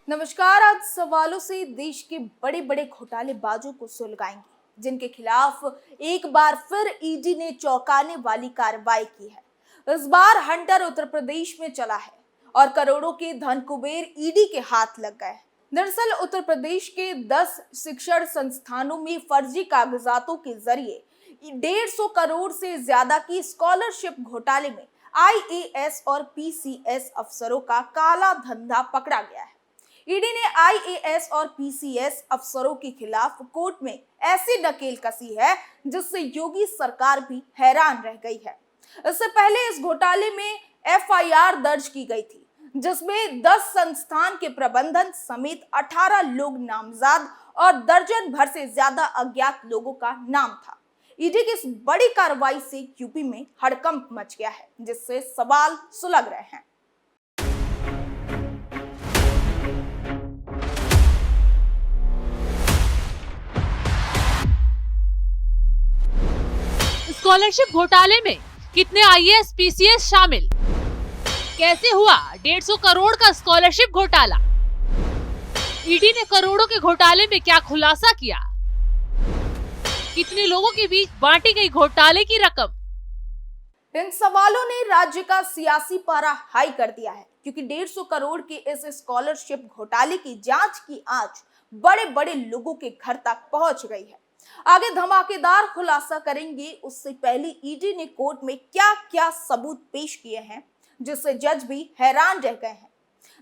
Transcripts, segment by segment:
नमस्कार। आज सवालों से देश के बड़े बड़े घोटालेबाजों को सुलगाएंगे, जिनके खिलाफ एक बार फिर ईडी ने चौंकाने वाली कार्रवाई की है। इस बार हंटर उत्तर प्रदेश में चला है और करोड़ों के धन कुबेर ईडी के हाथ लग गए हैं। दरअसल उत्तर प्रदेश के 10 शिक्षण संस्थानों में फर्जी कागजातों के जरिए 150 करोड़ से ज्यादा की स्कॉलरशिप घोटाले में आईएएस और पीसीएस अफसरों का काला धंधा पकड़ा गया है। ईडी ने आईएएस और पीसीएस अफसरों के खिलाफ कोर्ट में ऐसी नकेल कसी है जिससे योगी सरकार भी हैरान रह गई है। इससे पहले इस घोटाले में एफआईआर दर्ज की गई थी, जिसमें 10 संस्थान के प्रबंधन समेत 18 लोग नामजद और दर्जन भर से ज्यादा अज्ञात लोगों का नाम था। ईडी की इस बड़ी कार्रवाई से यूपी में हड़कंप मच गया है, जिससे सवाल सुलग रहे हैं। स्कॉलरशिप घोटाले में कितने आईएएस पीसीएस शामिल? कैसे हुआ 150 करोड़ का स्कॉलरशिप घोटाला? ईडी ने करोड़ों के घोटाले में क्या खुलासा किया? कितने लोगों के बीच बांटी गई घोटाले की रकम? इन सवालों ने राज्य का सियासी पारा हाई कर दिया है, क्योंकि 150 करोड़ के इस स्कॉलरशिप घोटाले की जांच की आंच बड़े बड़े लोगों के घर तक पहुंच गई है। आगे धमाकेदार खुलासा करेंगे, उससे पहले ईडी ने कोर्ट में क्या क्या सबूत पेश किए हैं, जिससे जज भी हैरान रह गए हैं।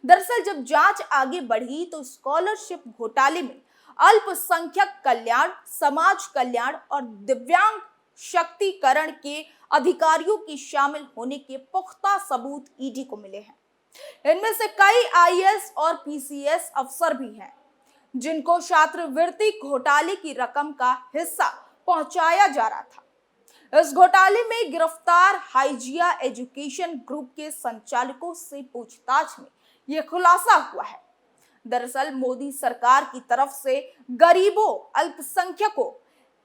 दरअसल जब जांच आगे बढ़ी तो स्कॉलरशिप घोटाले में अल्पसंख्यक कल्याण, समाज कल्याण और दिव्यांग शक्तिकरण के अधिकारियों की शामिल होने के पुख्ता सबूत ईडी को मिले हैं। इनमें से कई आईएएस और पीसीएस अफसर भी हैं, जिनको छात्रवृत्ति घोटाले की रकम का हिस्सा पहुंचाया जा रहा था। इस घोटाले में गिरफ्तार हाइजिया एजुकेशन ग्रुप के संचालकों से पूछताछ में यह खुलासा हुआ है। दरअसल मोदी सरकार की तरफ से गरीबों, अल्पसंख्यकों,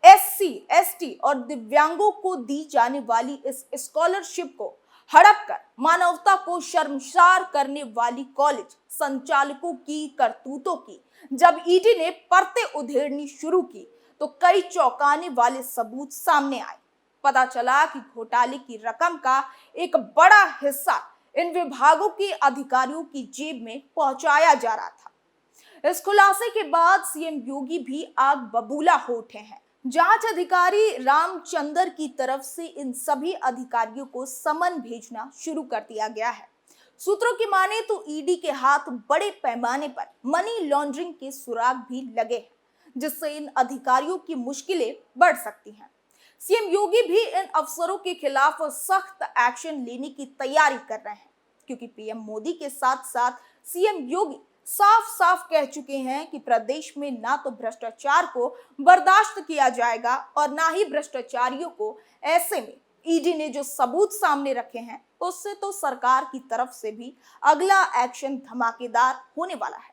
एससी, एसटी और दिव्यांगों को दी जाने वाली इस स्कॉलरशिप को हड़प कर मानवता को शर्मसार करने वाली कॉलेज संचालकों की करतूतों की जब ईडी ने परतें उधेड़नी शुरू की तो कई चौंकाने वाले सबूत सामने आए। पता चला कि घोटाले की रकम का एक बड़ा हिस्सा इन विभागों के अधिकारियों की जेब में पहुंचाया जा रहा था। इस खुलासे के बाद सीएम योगी भी आग बबूला हो उठे हैं। जांच अधिकारी रामचंद्र की तरफ से इन सभी अधिकारियों को समन भेजना शुरू कर दिया गया है। सूत्रों की माने तो ईडी के हाथ बड़े पैमाने पर मनी लॉन्ड्रिंग के सुराग भी लगे हैं, जिससे इन अधिकारियों की मुश्किलें बढ़ सकती हैं। सीएम योगी भी इन अफसरों के खिलाफ सख्त एक्शन लेने की तैयारी कर रहे हैं, क्योंकि पीएम मोदी के साथ साथ सीएम योगी साफ साफ कह चुके हैं कि प्रदेश में ना तो भ्रष्टाचार को बर्दाश्त किया जाएगा और ना ही भ्रष्टाचारियों को। ऐसे में ईडी ने जो सबूत सामने रखे हैं, उससे तो सरकार की तरफ से भी अगला एक्शन धमाकेदार होने वाला है।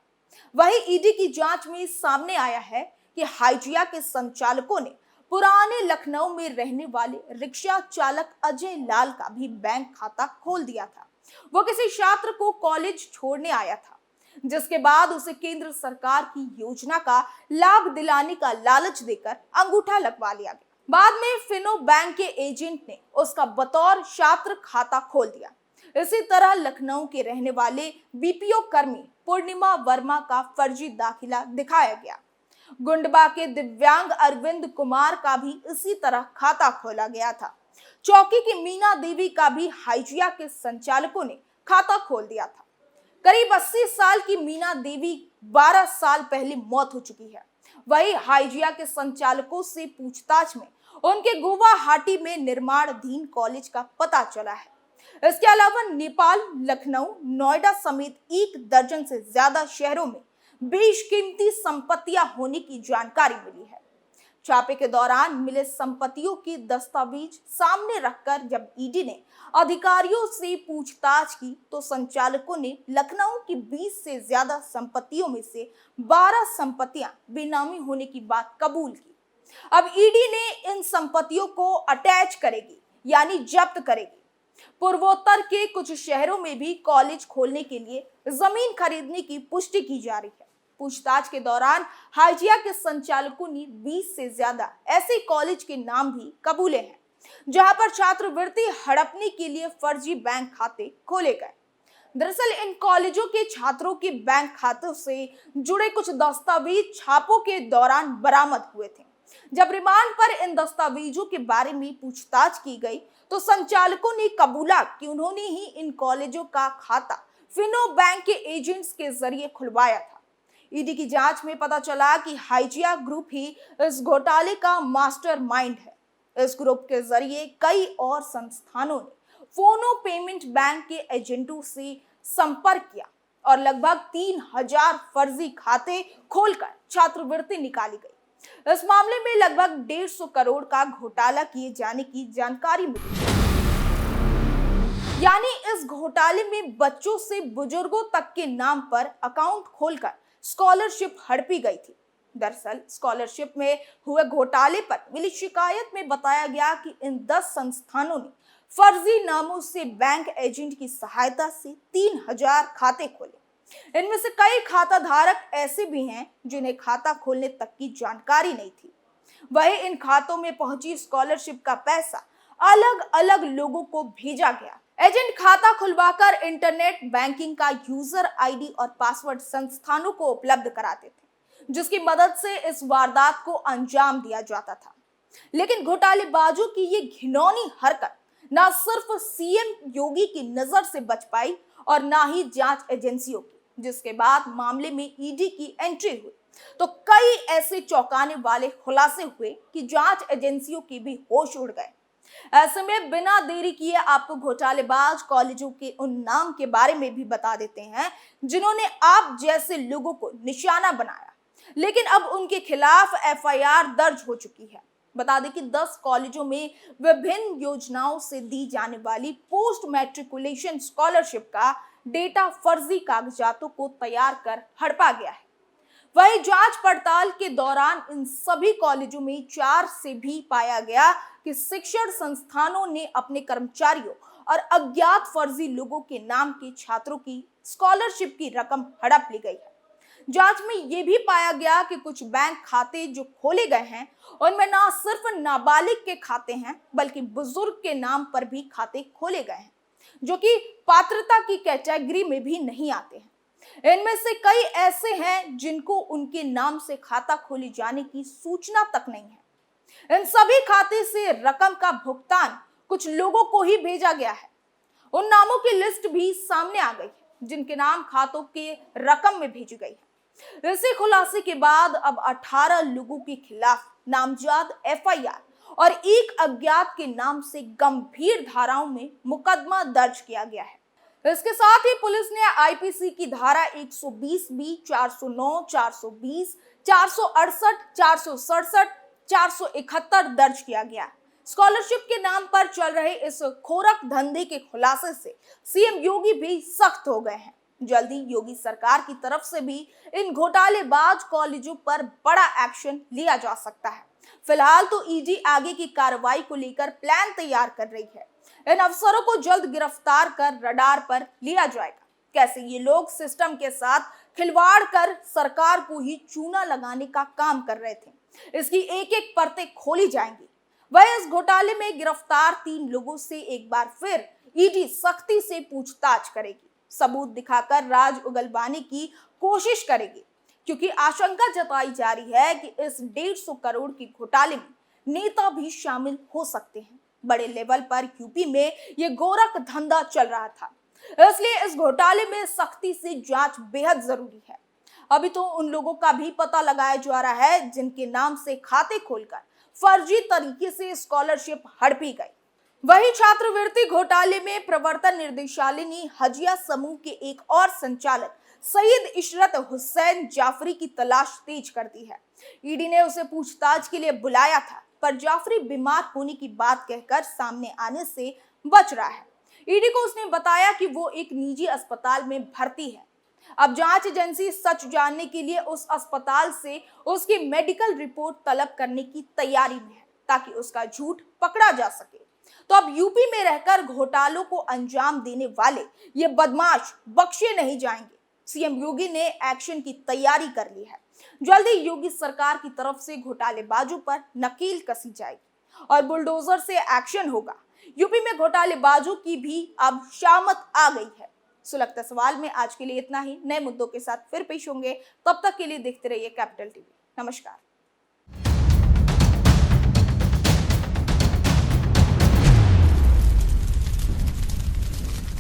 वहीं ईडी की जांच में सामने आया है कि हाइजिया के संचालकों ने पुराने लखनऊ में रहने वाले रिक्शा चालक अजय लाल का भी बैंक खाता खोल दिया था। वो किसी छात्र को कॉलेज छोड़ने आया था, जिसके बाद उसे केंद्र सरकार की योजना का लाभ दिलाने का लालच देकर अंगूठा लगवा लिया गया। बाद में फिनो बैंक के एजेंट ने उसका बतौर छात्र खाता खोल दिया। इसी तरह लखनऊ के रहने वाले बीपीओ कर्मी पूर्णिमा वर्मा का फर्जी दाखिला दिखाया गया। गुंडबा के दिव्यांग अरविंद कुमार का भी इसी तरह खाता खोला गया था। चौकी की मीना देवी का भी हाइजिया के संचालकों ने खाता खोल दिया था। करीब 80 साल की मीना देवी 12 साल पहले मौत हो चुकी है। वही हाइजिया के संचालकों से पूछताछ में उनके गुवाहाटी में निर्माणाधीन कॉलेज का पता चला है। इसके अलावा नेपाल, लखनऊ, नोएडा समेत 1 दर्जन से ज्यादा शहरों में बेशकीमती संपत्तियां होने की जानकारी मिली है। छापे के दौरान मिले संपत्तियों के दस्तावेज सामने रखकर जब ईडी ने अधिकारियों से पूछताछ की तो संचालकों ने लखनऊ की 20 से ज्यादा संपत्तियों में से 12 संपत्तियां बेनामी होने की बात कबूल की। अब ईडी ने इन संपत्तियों को अटैच करेगी, यानी जब्त करेगी। पूर्वोत्तर के कुछ शहरों में भी कॉलेज खोलने के लिए जमीन खरीदने की पुष्टि की जा रही है। पूछताछ के दौरान हाजिया के संचालकों ने 20 से ज्यादा ऐसे कॉलेज के नाम भी कबूले हैं जहां पर छात्रवृत्ति हड़पने के लिए फर्जी बैंक खाते खोले गए। दरअसल इन कॉलेजों के छात्रों के बैंक खातों से जुड़े कुछ दस्तावेज छापों के दौरान बरामद हुए थे। जब रिमांड पर इन दस्तावेजों के बारे में पूछताछ की गई तो संचालकों ने कबूला कि उन्होंने ही इन कॉलेजों का खाता फिनो बैंक के एजेंट्स के जरिए खुलवाया था। ईडी की जांच में पता चला कि हाइजिया ग्रुप ही इस घोटाले का मास्टरमाइंड है। इस ग्रुप के जरिए कई और संस्थानों ने फोनो पेमेंट बैंक के एजेंटों से संपर्क किया और लगभग 3000 फर्जी खाते खोलकर छात्रवृत्ति निकाली गई। इस मामले में लगभग 150 करोड़ का घोटाला किए जाने की जानकारी मिली। यानी इस घोटाले में बच्चों से बुजुर्गों तक के नाम पर अकाउंट खोलकर स्कॉलरशिप हड़पी गई थी। दरअसल स्कॉलरशिप में हुए घोटाले पर मिली शिकायत में बताया गया कि इन 10 संस्थानों ने फर्जी नामों से बैंक एजेंट की सहायता से 3000 खाते खोले। इनमें से कई खाता धारक ऐसे भी हैं जिन्हें खाता खोलने तक की जानकारी नहीं थी। वहीं इन खातों में पहुंची स्कॉलरशिप का पैसा अलग अलग लोगों को भेजा गया। एजेंट खाता खुलवाकर इंटरनेट बैंकिंग का यूजर आईडी और पासवर्ड संस्थानों को उपलब्ध कराते थे, जिसकी मदद से इस वारदात को अंजाम दिया जाता था। लेकिन घोटालेबाजों की ये घिनौनी हरकत न सिर्फ सीएम योगी की नजर से बच पाई और ना ही जांच एजेंसियों की, जिसके बाद मामले में ईडी की एंट्री हुई तो कई ऐसे चौंकाने वाले खुलासे हुए कि जांच एजेंसियों के भी होश उड़ गए। ऐसे में बिना देरी किए आपको घोटालेबाज कॉलेजों के उन नाम के बारे में भी बता देते हैं जिन्होंने आप जैसे लोगों को निशाना बनाया, लेकिन अब उनके खिलाफ एफआईआर दर्ज हो चुकी है। बता दें कि 10 कॉलेजों में विभिन्न योजनाओं से दी जाने वाली पोस्ट मैट्रिकुलेशन स्कॉलरशिप का डेटा फर्जी कागजातों को तैयार कर हड़पा गया है। वहीं जांच पड़ताल के दौरान इन सभी कॉलेजों में 4 से भी पाया गया कि शिक्षण संस्थानों ने अपने कर्मचारियों और अज्ञात फर्जी लोगों के नाम के छात्रों की स्कॉलरशिप की रकम हड़प ली गई है। जांच में यह भी पाया गया कि कुछ बैंक खाते जो खोले गए हैं उनमें न सिर्फ नाबालिग के खाते हैं बल्कि बुजुर्ग के नाम पर भी खाते खोले गए हैं, जो कि पात्रता की कैटेगरी में भी नहीं आते हैं। इनमें से कई ऐसे हैं जिनको उनके नाम से खाता खोले जाने की सूचना तक नहीं है। इन सभी खाते से रकम का भुगतान कुछ लोगों को ही भेजा गया है। उन नामों की लिस्ट भी सामने आ गई है जिनके नाम खातों के रकम में भेजी गई है। इसी खुलासे के बाद अब 18 लोगों के खिलाफ नामजद एफआईआर और एक अज्ञात के नाम से गंभीर धाराओं में मुकदमा दर्ज किया गया है। इसके साथ ही पुलिस ने आईपीसी की धारा 120B, 409, 420, 468, 467, 471 दर्ज किया गया। स्कॉलरशिप के नाम पर चल रहे इस खोरक धंधे के खुलासे से सीएम योगी भी सख्त हो गए हैं। जल्दी योगी सरकार की तरफ से भी इन घोटालेबाज कॉलेजों पर बड़ा एक्शन लिया जा सकता है। फिलहाल तो ईडी आगे की कार्रवाई को लेकर प्लान तैयार कर रही है। इन अफसरों को जल्द गिरफ्तार कर रडार पर लिया जाएगा। कैसे ये लोग सिस्टम के साथ खिलवाड़ कर सरकार को ही चूना लगाने का काम कर रहे थे, इसकी एक एक परतें खोली जाएंगी। वह इस घोटाले में गिरफ्तार 3 लोगों से एक बार फिर ईडी सख्ती से पूछताछ करेगी, सबूत दिखाकर राज उगलवाने की कोशिश करेगी, क्योंकि आशंका जताई जा रही है कि इस 150 करोड़ के घोटाले में नेता भी शामिल हो सकते हैं। बड़े लेवल पर यूपी में ये गोरख धंधा चल रहा था, इसलिए इस घोटाले में सख्ती से जांच बेहद जरूरी है। अभी तो उन लोगों का भी पता लगाया जा रहा है जिनके नाम से खाते खोलकर फर्जी तरीके से स्कॉलरशिप हड़पी गई। वही छात्रवृत्ति घोटाले में प्रवर्तन निदेशालय ने हजिया समूह के एक और संचालक सईद इशरत हुसैन जाफरी की तलाश तेज कर दी है। ईडी ने उसे पूछताछ के लिए बुलाया था, पर जाफरी बीमार होने की बात कहकर सामने आने से बच रहा है। ईडी को उसने बताया कि वो एक निजी अस्पताल में भर्ती है। अब जांच एजेंसी सच जानने के लिए उस अस्पताल से उसकी मेडिकल रिपोर्ट तलब करने की तैयारी में है, ताकि उसका झूठ पकड़ा जा सके। तो अब यूपी में रहकर घोटालों को अंजाम देने वाले ये बदमाश बख्शे नहीं जाएंगे। सीएम योगी ने एक्शन की तैयारी कर ली है। जल्दी योगी सरकार की तरफ से घोटालेबाजों पर नकेल कसी जाएगी और बुलडोजर से एक्शन होगा। यूपी में घोटालेबाजों की भी अब शामत आ गई है। सुलगता सवाल में आज के लिए इतना ही। नए मुद्दों के साथ फिर पेश होंगे, तब तक के लिए देखते रहिए कैपिटल टीवी। नमस्कार।